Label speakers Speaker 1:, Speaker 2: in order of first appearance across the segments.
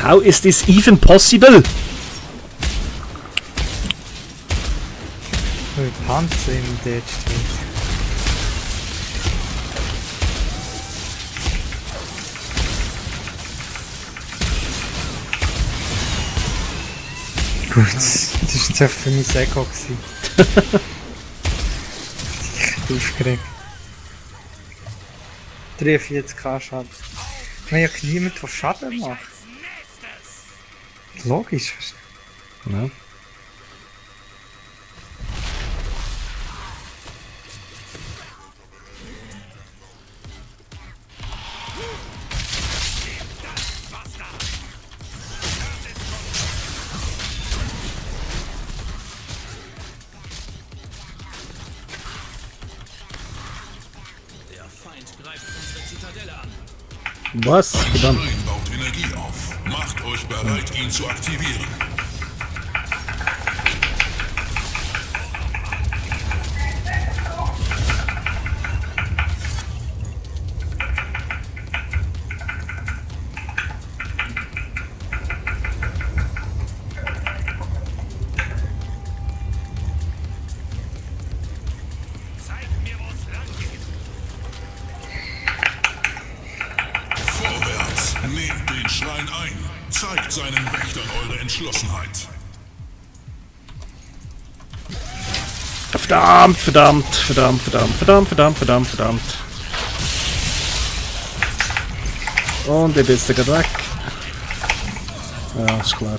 Speaker 1: How is this even possible?
Speaker 2: Panzer im Dead steht. Gut, das war jetzt für mich sehr gut. Ich bin aufgeregt. 43k Schaden. Ich habe ja niemand, der Schaden macht. Logisch.
Speaker 1: Ja. Was? Verdammt.
Speaker 3: Ein Schrein baut Energie auf. Macht euch bereit, ihn zu aktivieren. Vorwärts! Nehmt den Schrein ein. Zeigt seinen Wächtern eure Entschlossenheit.
Speaker 1: Verdammt, verdammt, verdammt, verdammt, verdammt, verdammt, verdammt, verdammt. Und der bist gerade weg. Ja, ist klar.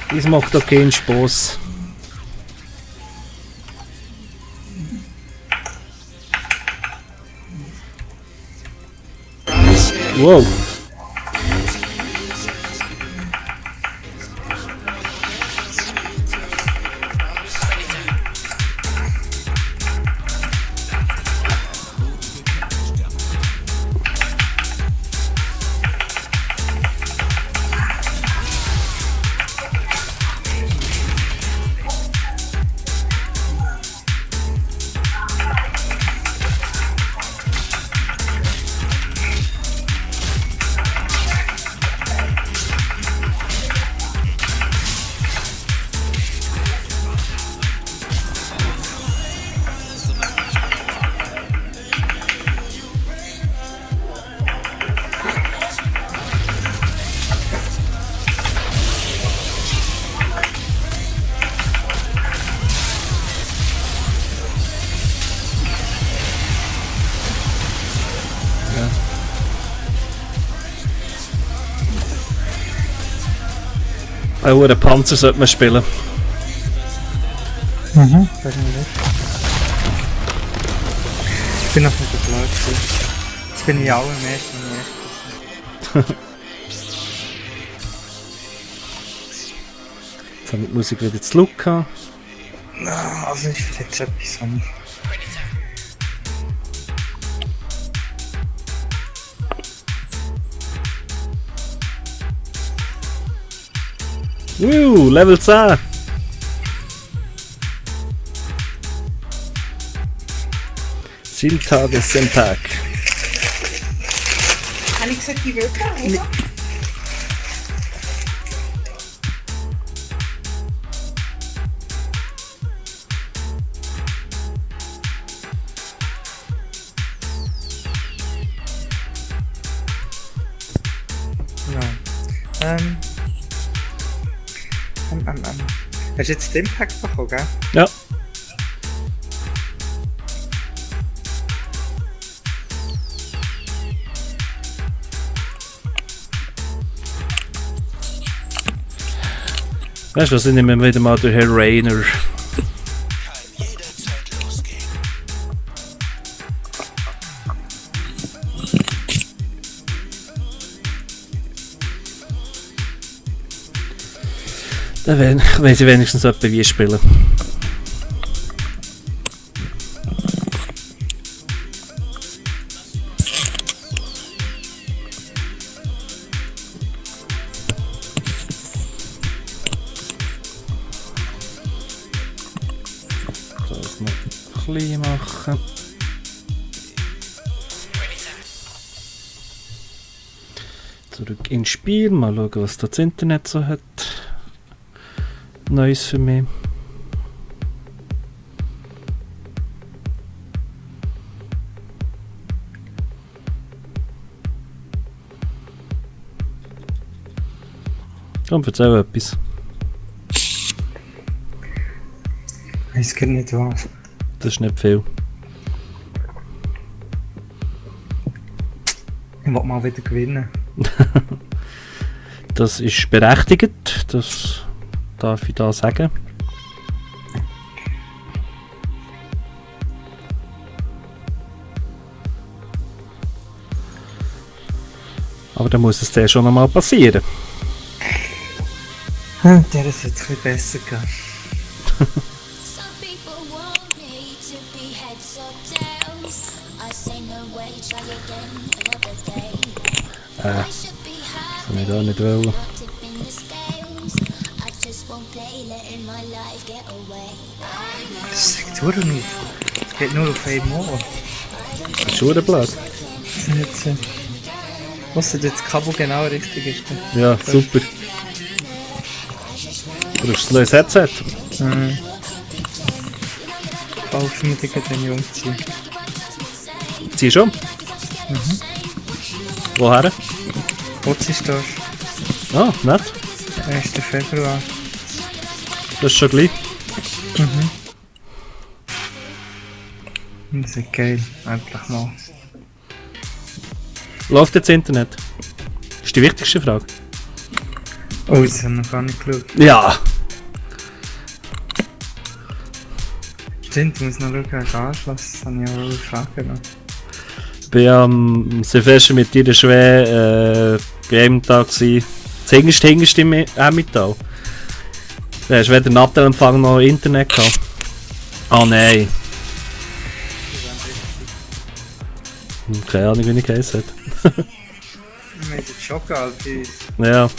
Speaker 1: Das macht doch keinen Spaß. Wow. Auch einen Panzer sollte man spielen.
Speaker 2: Mhm, sagen wir nicht. Ich bin noch nicht so blau. Jetzt bin ich auch im ersten.
Speaker 1: Jetzt habe ich die Musik wieder zu laut gehabt.
Speaker 2: Also ich will jetzt etwas an.
Speaker 1: Level 10! Zieltages-Impact.
Speaker 4: Habe ich gesagt, die Wölker, oder?
Speaker 2: Ja. Hast du jetzt den Impact bekommen, gell?
Speaker 1: Ja. Weißt du was, ich nehme wieder mal den Herr Rainer. Dann weiss ich wenigstens etwa wie spielen. Das noch klein machen. Zurück ins Spiel, mal schauen, was das Internet so hat. Neues für mich. Komm, erzähl etwas.
Speaker 2: Ich weiß gar nicht was.
Speaker 1: Das ist nicht viel.
Speaker 2: Ich will mal wieder gewinnen.
Speaker 1: Das ist berechtigt, das darf ich da sagen. Aber dann muss es dann schon einmal passieren.
Speaker 2: Der ist jetzt ein bisschen besser gegangen.
Speaker 5: Some people want me to be heads or tails. I say no way, try again another day. I should be
Speaker 1: Kann ich da
Speaker 5: happy,
Speaker 1: nicht wollen.
Speaker 5: not tipping the scales. I just won't play, letting my life get away.
Speaker 2: Das sagt nur auf. Es geht nur auf einmal.
Speaker 1: Das ist schon blöd.
Speaker 2: Was jetzt das Kabel genau richtig ist.
Speaker 1: Ja, super. Du brauchst ein neues Headset.
Speaker 2: Kaufen wir dir den Jungen ziehen.
Speaker 1: Zieh schon? Woher?
Speaker 2: Was ist das?
Speaker 1: Ah, nett.
Speaker 2: 1. Februar.
Speaker 1: Das ist schon gleich.
Speaker 2: Das ist geil. Endlich mal.
Speaker 1: Läuft jetzt Internet? Das ist die wichtigste Frage.
Speaker 2: Oh, das haben wir noch gar nicht geschaut.
Speaker 1: Ja.
Speaker 2: Stimmt, ich muss noch schauen, den Anschluss. Das habe ich auch fragen.
Speaker 1: Ich war am Silvester mit dir schwer bei einem Tag gewesen. Das hinterste im Emmental. Du hast weder Nattelempfang noch Internet gehabt. Ah nein. Keine Ahnung, wie ich geheißen hat.
Speaker 2: Wir haben jetzt Schokolade bei uns.
Speaker 1: Ja.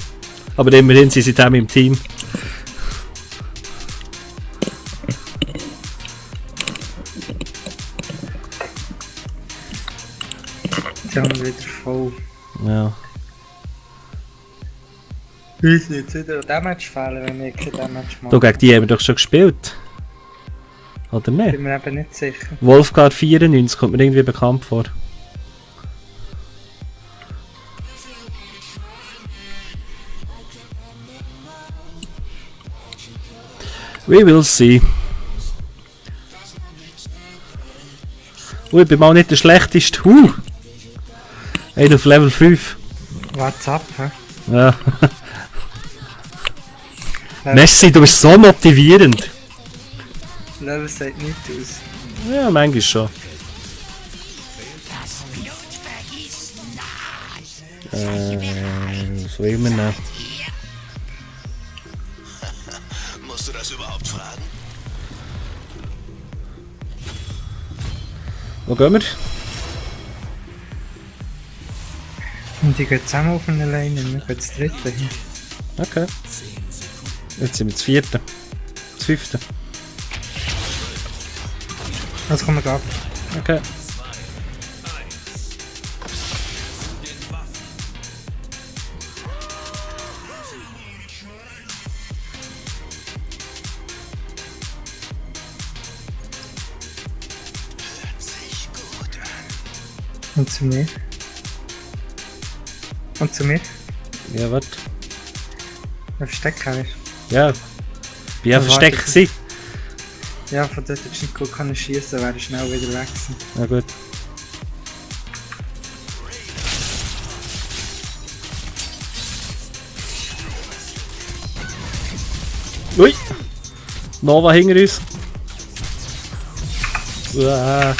Speaker 1: Aber immerhin sind sie zusammen im Team.
Speaker 2: Jetzt haben wir wieder voll.
Speaker 1: Ja.
Speaker 2: Uns nicht wieder Damage fehlen, wenn wir kein Damage
Speaker 1: Du,
Speaker 2: machen.
Speaker 1: gegen die haben wir doch schon gespielt. Oder nicht?
Speaker 2: Bin mir eben nicht sicher.
Speaker 1: Wolfgard 94 kommt mir irgendwie bekannt vor. We will see. Ich bin mal nicht der schlechteste. Einer auf Level 5.
Speaker 2: WhatsApp, hä?
Speaker 1: Ja. Messi, du bist so motivierend.
Speaker 2: Level sieht nicht aus.
Speaker 1: Ja, manchmal schon. Was will man noch?
Speaker 3: Musst du das überhaupt fragen?
Speaker 1: Wo gehen wir?
Speaker 2: Und die gehen zusammen auf eine Leine und wir gehen das dritte hin.
Speaker 1: Okay. Jetzt sind wir das vierte. Das fünfte.
Speaker 2: Also kommen wir ab.
Speaker 1: Okay.
Speaker 2: Und zu mir. Und zu mir.
Speaker 1: Ja, warte.
Speaker 2: Ein Versteck habe ich.
Speaker 1: Ja. Bin ja versteckt gewesen.
Speaker 2: Ja, von dort ist nicht gut, kann ich schießen, wäre ich schnell wieder weg gewesen.
Speaker 1: Na gut. Ui! Nova hinter uns. Uah.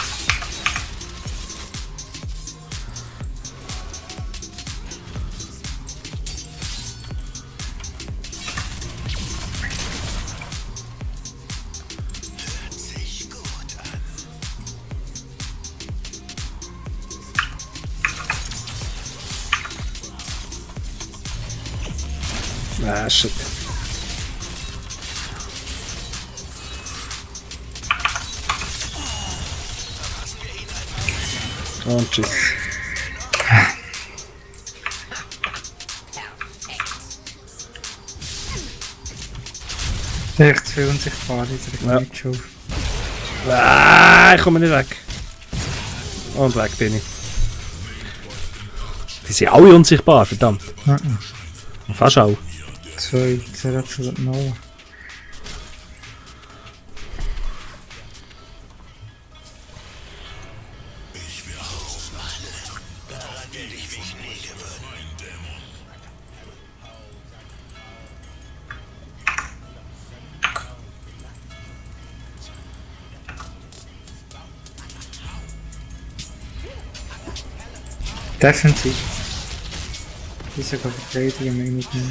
Speaker 1: Ah, shit. Und tschüss.
Speaker 2: Echt zu viel unsichtbar in dieser
Speaker 1: Ja.
Speaker 2: Glitch-Show.
Speaker 1: Ah, ich komme nicht weg. Und weg bin ich. Die sind alle unsichtbar, verdammt. Fast auch.
Speaker 2: 2, das schon noch. Defensiv. Die sogar verteidigen wir nicht mehr.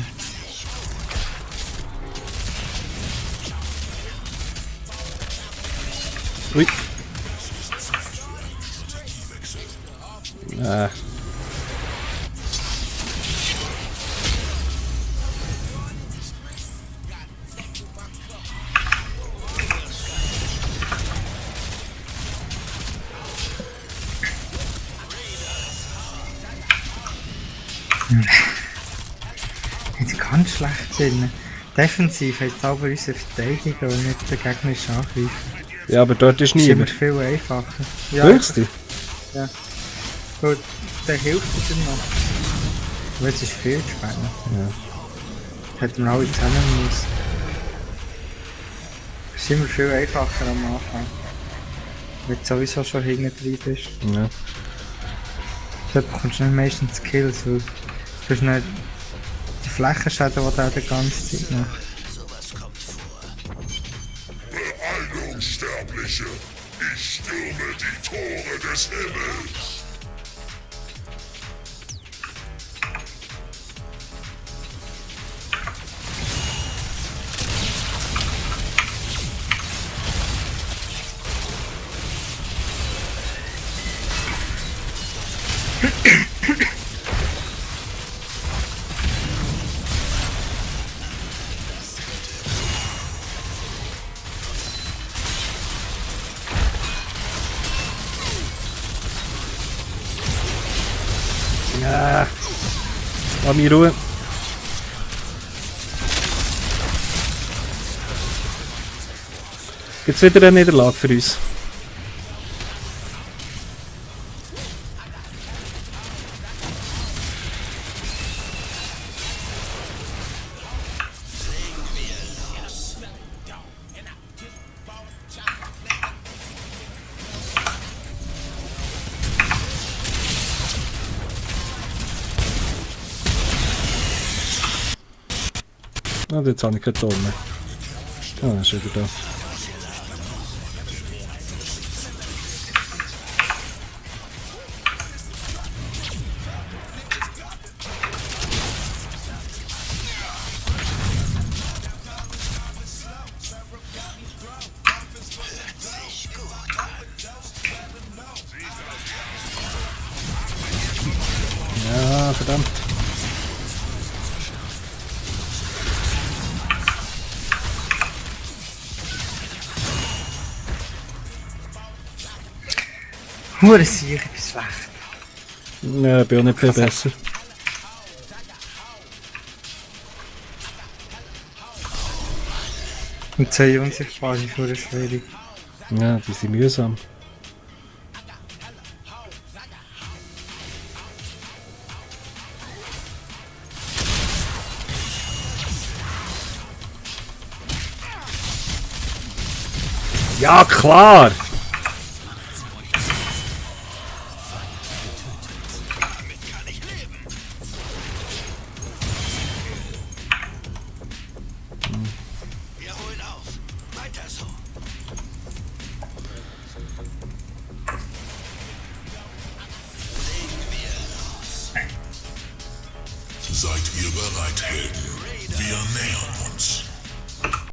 Speaker 1: Ui. Ah.
Speaker 2: Jetzt ganz schlecht sind. Defensiv hat es aber unsere Verteidiger und nicht der gegnerische Angreifer.
Speaker 1: Ja, aber dort ist
Speaker 2: Das ist immer
Speaker 1: niemand.
Speaker 2: viel einfacher.
Speaker 1: Wirklich?
Speaker 2: Ja. Gut, der hilft dir dann noch. Aber jetzt ist viel zu spät. Ja. Hätten wir alle zusammen müssen. Es ist immer viel einfacher am Anfang. Wenn du sowieso schon hinten drin bist.
Speaker 1: Ja.
Speaker 2: So bekommst du nicht meistens Kills, weil du hast nicht die Flächenschäden, die der die ganze Zeit macht.
Speaker 3: Unsterbliche, ich stürme die Tore des Himmels.
Speaker 1: Ja. Lass mich Ruhe. Gibt's wieder eine Niederlage für uns? Ah, jetzt habe ich keinen Ton mehr. Ah, ist wieder da. Ja, verdammt.
Speaker 2: Hure sicher, ich bin schlecht.
Speaker 1: Ja, ich bin auch nicht viel besser.
Speaker 2: Und 2 unsichtbar ist hure schwierig.
Speaker 1: Ja, die sind mühsam. Ja, klar!
Speaker 3: Seid ihr bereit, Helden? Wir nähern